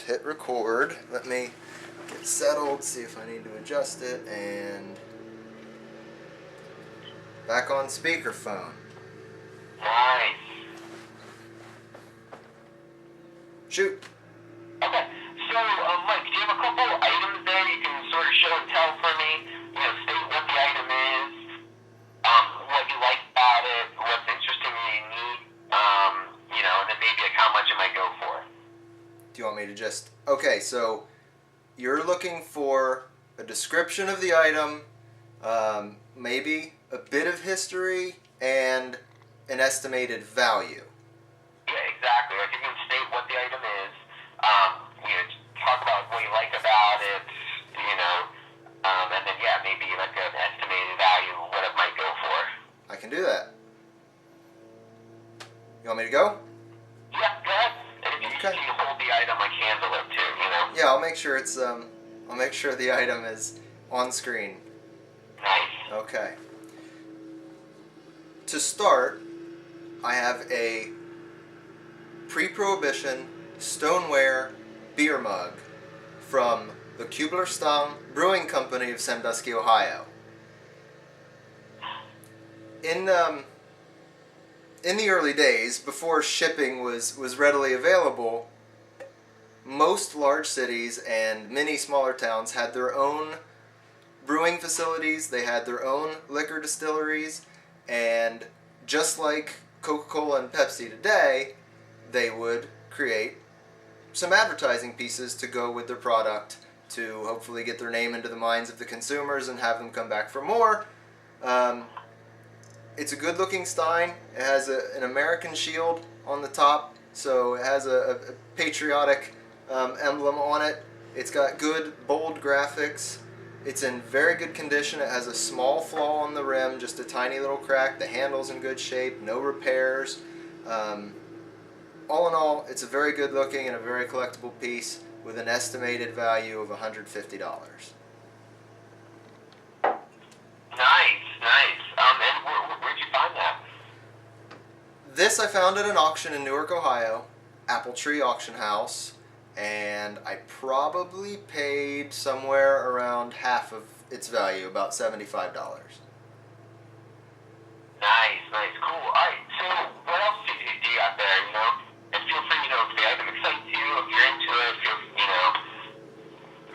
hit record. Let me get settled, see if I need to adjust it, and back on speakerphone. Nice. Shoot. Okay. So, Mike, do you have a couple items there you can sort of show and tell for me? State what the item is, what you like about it, what's interesting and unique, and then maybe like how much it might go for. Do you want me to just... Okay, so you're looking for a description of the item, maybe a bit of history, and an estimated value. Yeah, exactly. Like you can state what the item is, talk about what you like about it, and then maybe like an estimated value of what it might go for. I can do that. You want me to go? Yeah, go ahead. And if you Okay. can hold the item, like handle it too, Yeah, I'll make sure it's I'll make sure the item is on screen. Nice. Okay. To start, I have a pre-prohibition stoneware beer mug from the Kubler-Stang Brewing Company of Sandusky, Ohio. In the early days, before shipping was readily available, most large cities and many smaller towns had their own brewing facilities, they had their own liquor distilleries, and just like Coca-Cola and Pepsi today, they would create some advertising pieces to go with their product to hopefully get their name into the minds of the consumers and have them come back for more. It's a good looking stein. It has an American shield on the top, so it has a patriotic emblem on it. It's got good, bold graphics. It's in very good condition. It has a small flaw on the rim, just a tiny little crack. The handle's in good shape, no repairs. All in all, it's a very good looking and a very collectible piece with an estimated value of $150. Nice. And where'd you find that? This I found at an auction in Newark, Ohio, Apple Tree Auction House, and I probably paid somewhere around half of its value, about $75. Nice, cool. Alright, so what else do you got there, And feel free, if the item excites you, if you're into it,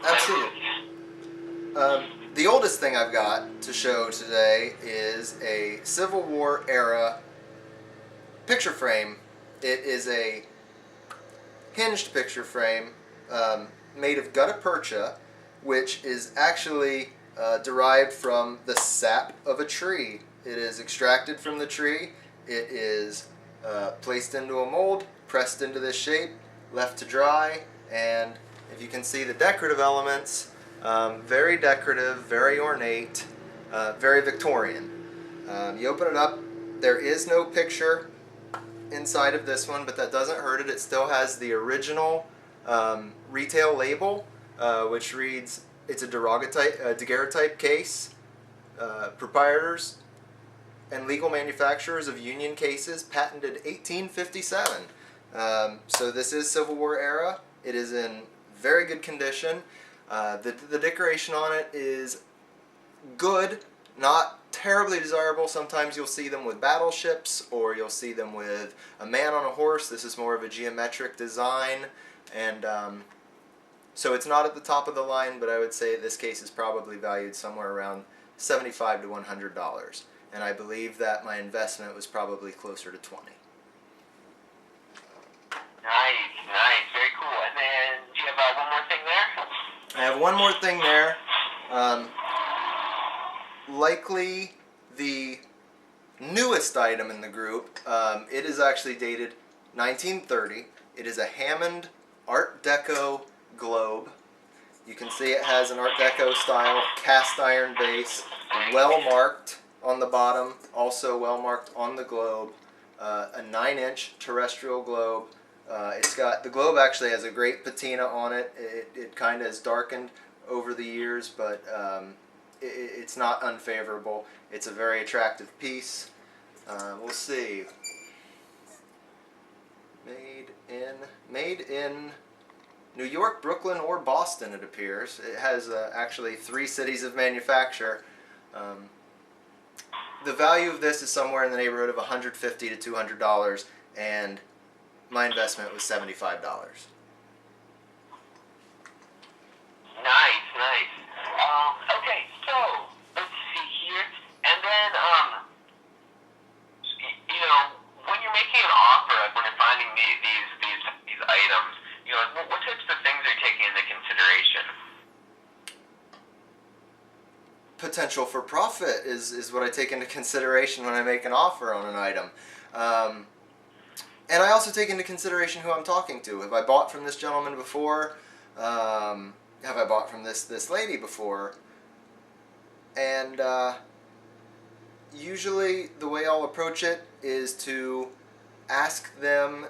Absolutely. The oldest thing I've got to show today is a Civil War era picture frame. It is a hinged picture frame made of gutta percha, which is actually derived from the sap of a tree. It is extracted from the tree. It is placed into a mold, pressed into this shape, left to dry, and if you can see the decorative elements, very decorative, very ornate, very Victorian. You open it up, there is no picture inside of this one, but that doesn't hurt it. It still has the original retail label, which reads, it's a daguerreotype case. Proprietors and legal manufacturers of Union cases, patented 1857. So this is Civil War era. It is in very good condition. The decoration on it is good, not terribly desirable. Sometimes you'll see them with battleships, or you'll see them with a man on a horse. This is more of a geometric design, and so it's not at the top of the line, but I would say this case is probably valued somewhere around $75 to $100, and I believe that my investment was probably closer to $20. Nice, very cool. And then, do you have one more thing there? I have one more thing there. Likely the newest item in the group. It is actually dated 1930. It is a Hammond Art Deco globe. You can see it has an Art Deco style cast iron base, well marked on the bottom, also well marked on the globe. A 9-inch terrestrial globe. The globe actually has a great patina on it. It kind of has darkened over the years, but it's not unfavorable. It's a very attractive piece. We'll see. Made in New York, Brooklyn, or Boston, it appears. It has actually 3 cities of manufacture. The value of this is somewhere in the neighborhood of $150 to $200, and my investment was $75. Nice, nice. Okay, so let's see here, and then when you're making an offer, like when you're finding these items, what types of things are you taking into consideration? Potential for profit is what I take into consideration when I make an offer on an item. And I also take into consideration who I'm talking to. Have I bought from this gentleman before? Have I bought from this lady before? And usually the way I'll approach it is to ask them,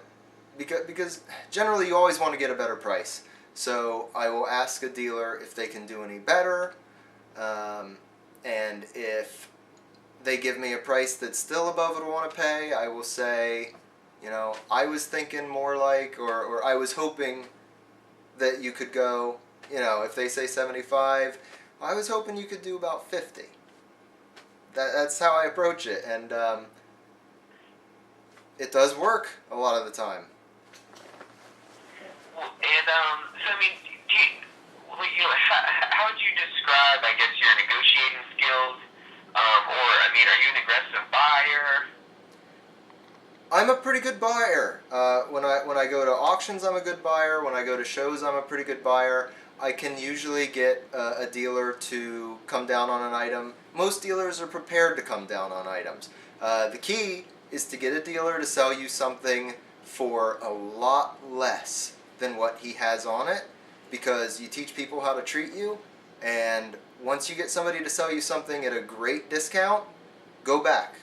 because generally you always want to get a better price. So I will ask a dealer if they can do any better, and if they give me a price that's still above what I want to pay, I will say, I was thinking more like, or I was hoping that you could go, if they say 75, I was hoping you could do about 50. That's how I approach it, and it does work a lot of the time. And so I mean, how would you describe, I guess, your negotiating skills? Or I mean, are you an aggressive buyer? I'm a pretty good buyer. When I go to auctions, I'm a good buyer. When I go to shows, I'm a pretty good buyer. I can usually get a dealer to come down on an item. Most dealers are prepared to come down on items. The key is to get a dealer to sell you something for a lot less than what he has on it, because you teach people how to treat you, and once you get somebody to sell you something at a great discount, go back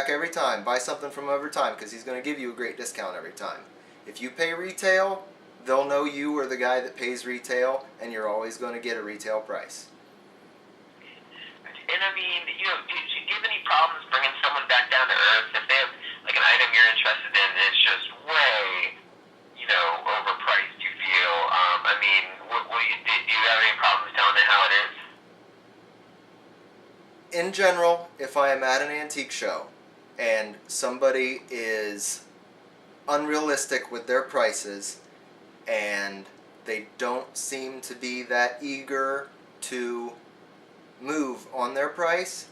every time, buy something from him every time, because he's going to give you a great discount every time. If you pay retail, they'll know you are the guy that pays retail, and you're always going to get a retail price. And I mean, do you have any problems bringing someone back down to earth if they have like an item you're interested in and it's just way overpriced, you feel? I mean, do you have any problems telling it how it is? In general, if I am at an antique show and somebody is unrealistic with their prices and they don't seem to be that eager to move on their price,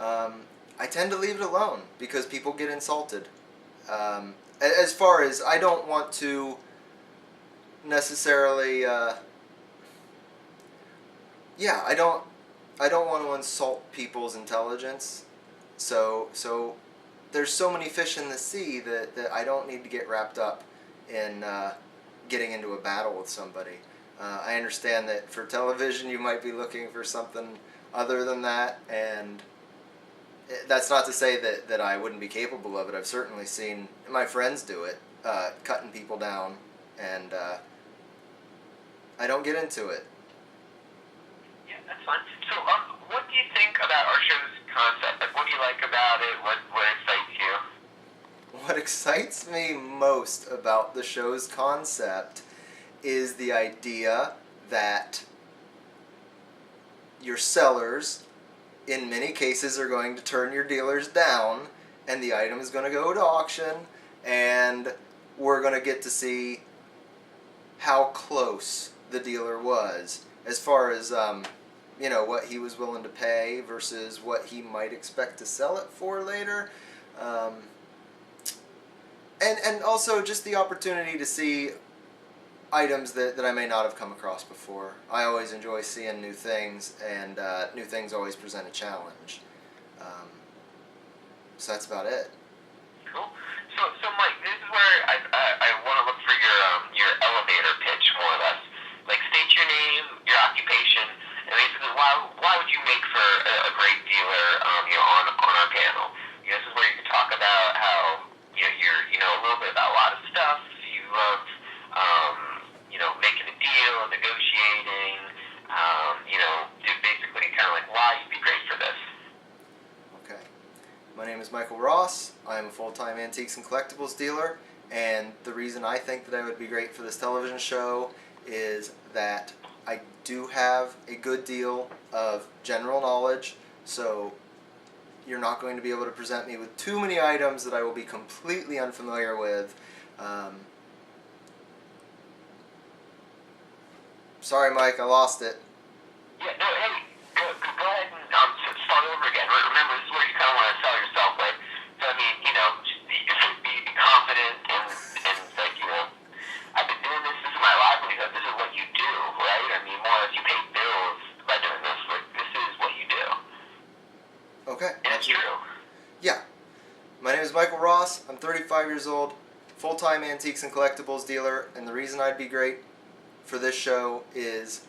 I tend to leave it alone because people get insulted. As far as, I don't want to necessarily, I don't want to insult people's intelligence. So there's so many fish in the sea that I don't need to get wrapped up in getting into a battle with somebody. I understand that for television you might be looking for something other than that, and that's not to say that I wouldn't be capable of it. I've certainly seen my friends do it, cutting people down, and I don't get into it. Yeah, that's fine. So, what do you think about our show's concept? Like, what do you like about it? What excites you? What excites me most about the show's concept is the idea that your sellers, in many cases, are going to turn your dealers down, and the item is going to go to auction, and we're going to get to see how close the dealer was as far as what he was willing to pay versus what he might expect to sell it for later, and also just the opportunity to see items that I may not have come across before. I always enjoy seeing new things, and new things always present a challenge. So that's about it. Cool. So Mike, this is where I want to look for your elevator pitch, more or less. Like, state your name, your occupation, and basically why would you make for a great dealer, on our panel. This is where you can talk about how you're a little bit about a lot of stuff. You love making a deal, negotiating, basically kind of like why you'd be great for this. Okay. My name is Michael Ross. I am a full-time antiques and collectibles dealer, and the reason I think that I would be great for this television show is that I do have a good deal of general knowledge, so you're not going to be able to present me with too many items that I will be completely unfamiliar with. Sorry, Mike, I lost it. Yeah, no, hey, go ahead and start over again. Remember, this is where you kind of want to sell yourself, like, so I mean, just be confident and like, I've been doing this is my livelihood, this is what you do, right? I mean, more or less you pay bills by doing this, like, this is what you do. Okay. And it's true. Yeah. My name is Michael Ross. I'm 35 years old, full-time antiques and collectibles dealer, and the reason I'd be great for this show is,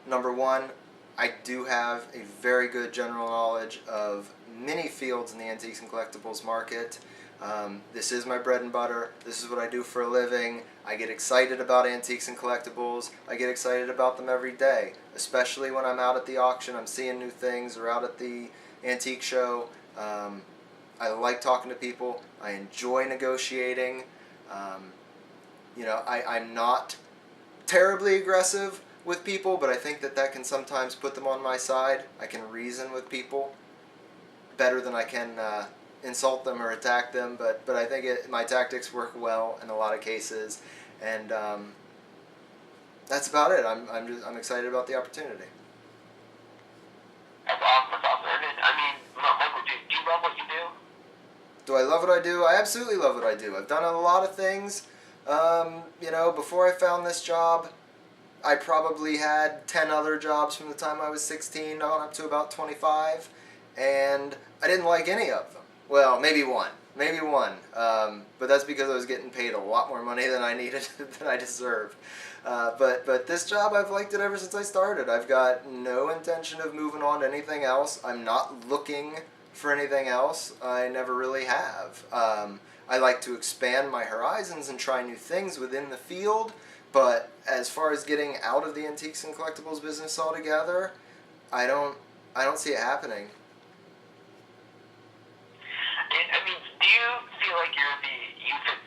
number one, I do have a very good general knowledge of many fields in the antiques and collectibles market. This is my bread and butter. This is what I do for a living. I get excited about antiques and collectibles. I get excited about them every day, especially when I'm out at the auction, I'm seeing new things, or out at the antique show. I like talking to people. I enjoy negotiating. I'm not terribly aggressive with people, but I think that can sometimes put them on my side. I can reason with people better than I can insult them or attack them, but I think my tactics work well in a lot of cases, and that's about it. I'm excited about the opportunity. That's awesome. That's awesome. I mean, Michael, do you love what you do? Do I love what I do? I absolutely love what I do. I've done a lot of things. Before I found this job, I probably had 10 other jobs from the time I was 16 on up to about 25, and I didn't like any of them. Well, maybe one. But that's because I was getting paid a lot more money than I needed, than I deserved. But this job, I've liked it ever since I started. I've got no intention of moving on to anything else. I'm not looking for anything else. I never really have. I like to expand my horizons and try new things within the field, but as far as getting out of the antiques and collectibles business altogether, I don't see it happening. I mean, do you feel like you fit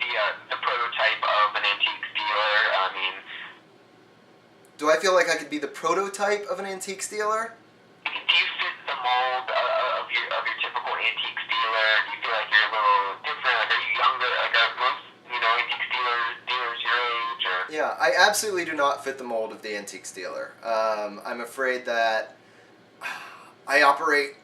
the prototype of an antiques dealer? I mean, do I feel like I could be the prototype of an antiques dealer? Do you fit the mold of your typical antiques dealer? Do you feel like you're a little different? Like, are you younger? Like, are most antiques dealers your age? Or? Yeah, I absolutely do not fit the mold of the antiques dealer. I'm afraid that I operate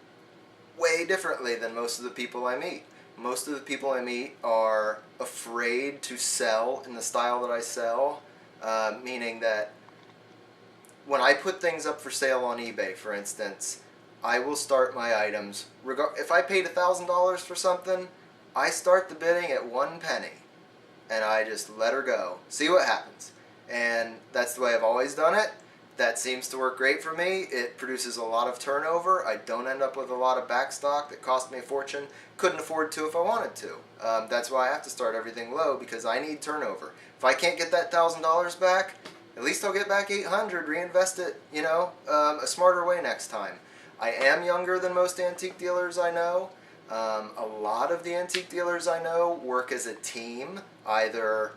way differently than most of the people I meet. Most of the people I meet are afraid to sell in the style that I sell, meaning that when I put things up for sale on eBay, for instance, I will start my items. If I paid $1,000 for something, I start the bidding at 1 penny, and I just let her go. See what happens. And that's the way I've always done it. That seems to work great for me. It produces a lot of turnover. I don't end up with a lot of backstock that cost me a fortune. Couldn't afford to if I wanted to. That's why I have to start everything low, because I need turnover. If I can't get that $1,000 back, at least I'll get back $800, reinvest it, a smarter way next time. I am younger than most antique dealers I know. A lot of the antique dealers I know work as a team, either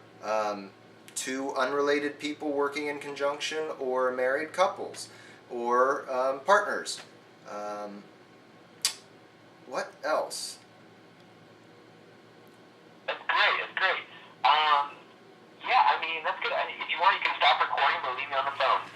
two unrelated people working in conjunction, or married couples, or partners. What else? That's great. Yeah, I mean, that's good. If you want, you can stop recording, but leave me on the phone.